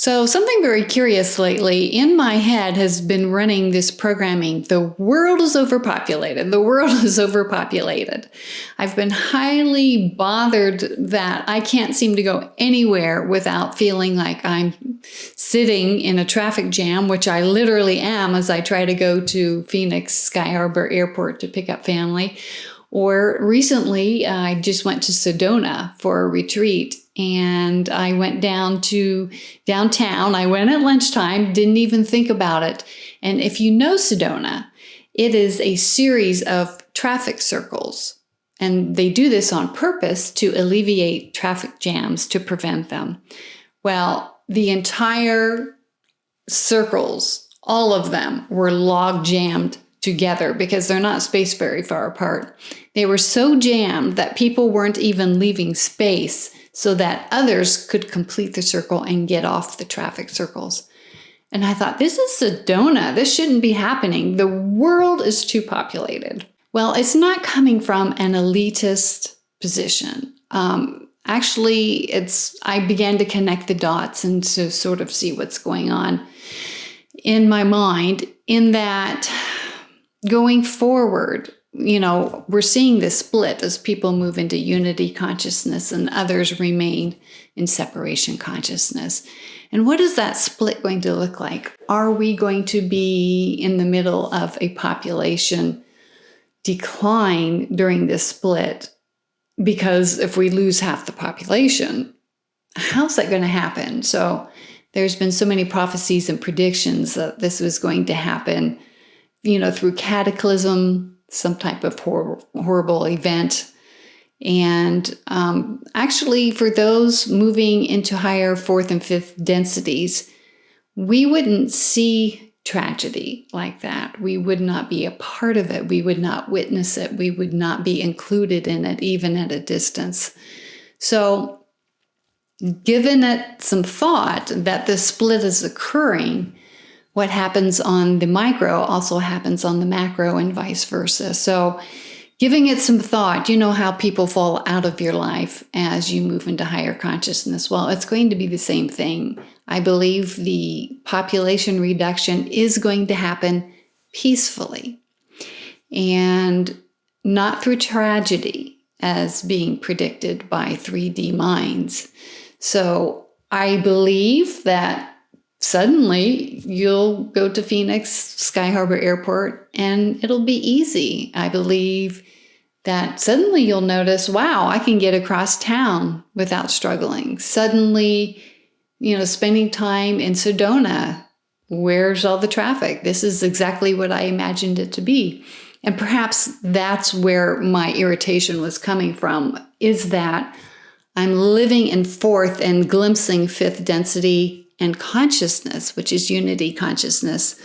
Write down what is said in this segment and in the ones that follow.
So something very curious lately in my head has been running this programming. The world is overpopulated. The world is overpopulated. I've been highly bothered that I can't seem to go anywhere without feeling like I'm sitting in a traffic jam, which I literally am as I try to go to Phoenix Sky Harbor Airport to pick up family. Or recently, I just went to Sedona for a retreat, and I went down to downtown. I went at lunchtime, didn't even think about it. And if you know Sedona, it is a series of traffic circles. And they do this on purpose to alleviate traffic jams, to prevent them. Well, the entire circles, all of them, were log jammed together because they're not spaced very far apart. They were so jammed that people weren't even leaving space so that others could complete the circle and get off the traffic circles. And I thought, this is Sedona. This shouldn't be happening. The world is too populated. Well, it's not coming from an elitist position. Actually, I began to connect the dots and to sort of see what's going on in my mind, in that going forward, we're seeing this split as people move into unity consciousness and others remain in separation consciousness. And what is that split going to look like? Are we going to be in the middle of a population decline during this split? Because if we lose half the population, how's that going to happen? So there's been so many prophecies and predictions that this was going to happen, through cataclysm, some type of horrible event. And actually, for those moving into higher fourth and fifth densities, we wouldn't see tragedy like that. We would not be a part of it. We would not witness it. We would not be included in it, even at a distance. So, given it some thought that this split is occurring, what happens on the micro also happens on the macro and vice versa. So giving it some thought, how people fall out of your life as you move into higher consciousness. Well, it's going to be the same thing. I believe the population reduction is going to happen peacefully and not through tragedy as being predicted by 3D minds. So I believe that suddenly you'll go to Phoenix Sky Harbor Airport and it'll be easy. I believe that suddenly you'll notice, wow, I can get across town without struggling. Suddenly, spending time in Sedona, where's all the traffic? This is exactly what I imagined it to be. And perhaps that's where my irritation was coming from, is that I'm living in fourth and glimpsing fifth density and consciousness, which is unity consciousness.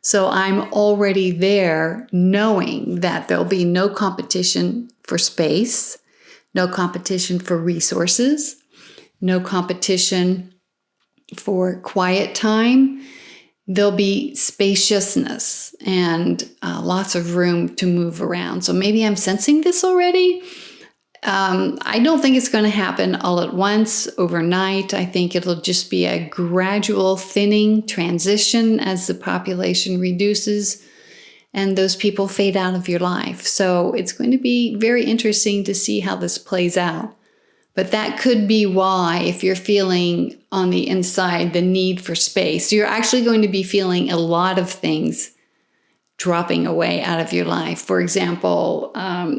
So I'm already there knowing that there'll be no competition for space, no competition for resources, no competition for quiet time. There'll be spaciousness and lots of room to move around. So maybe I'm sensing this already. I don't think it's going to happen all at once, overnight. I think it'll just be a gradual thinning transition as the population reduces and those people fade out of your life. So it's going to be very interesting to see how this plays out. But that could be why, if you're feeling on the inside the need for space, you're actually going to be feeling a lot of things dropping away out of your life. For example,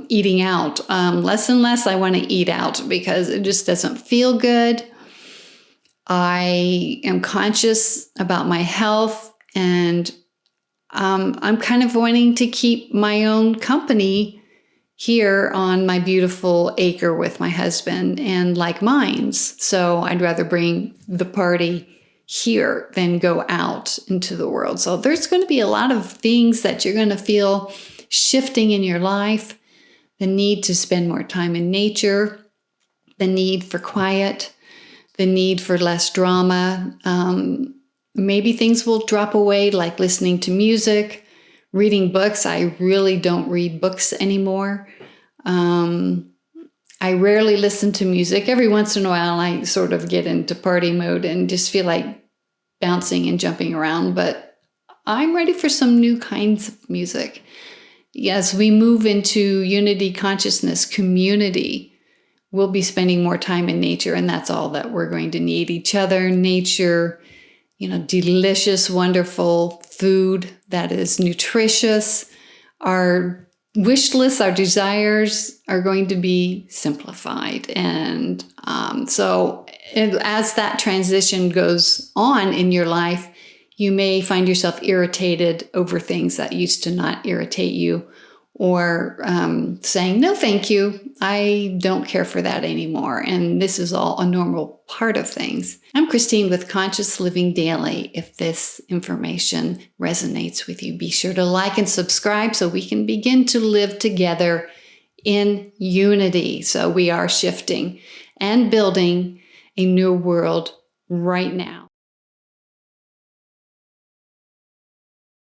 eating out. Less and less I want to eat out because it just doesn't feel good. I am conscious about my health, and I'm kind of wanting to keep my own company here on my beautiful acre with my husband and like minds. So I'd rather bring the party here than go out into the world. So there's going to be a lot of things that you're going to feel shifting in your life. The need to spend more time in nature, the need for quiet, the need for less drama. Maybe things will drop away, like listening to music, reading books. I really don't read books anymore. I rarely listen to music. Every once in a while, I sort of get into party mode and just feel like bouncing and jumping around, but I'm ready for some new kinds of music. As we move into unity consciousness, community, we'll be spending more time in nature, and that's all that we're going to need. Each other, nature, delicious, wonderful food that is nutritious. Our wish lists, our desires are going to be simplified. And so as that transition goes on in your life, you may find yourself irritated over things that used to not irritate you, or saying, no, thank you. I don't care for that anymore. And this is all a normal part of things. I'm Christine with Conscious Living Daily. If this information resonates with you, be sure to like and subscribe so we can begin to live together in unity. So we are shifting and building a new world right now.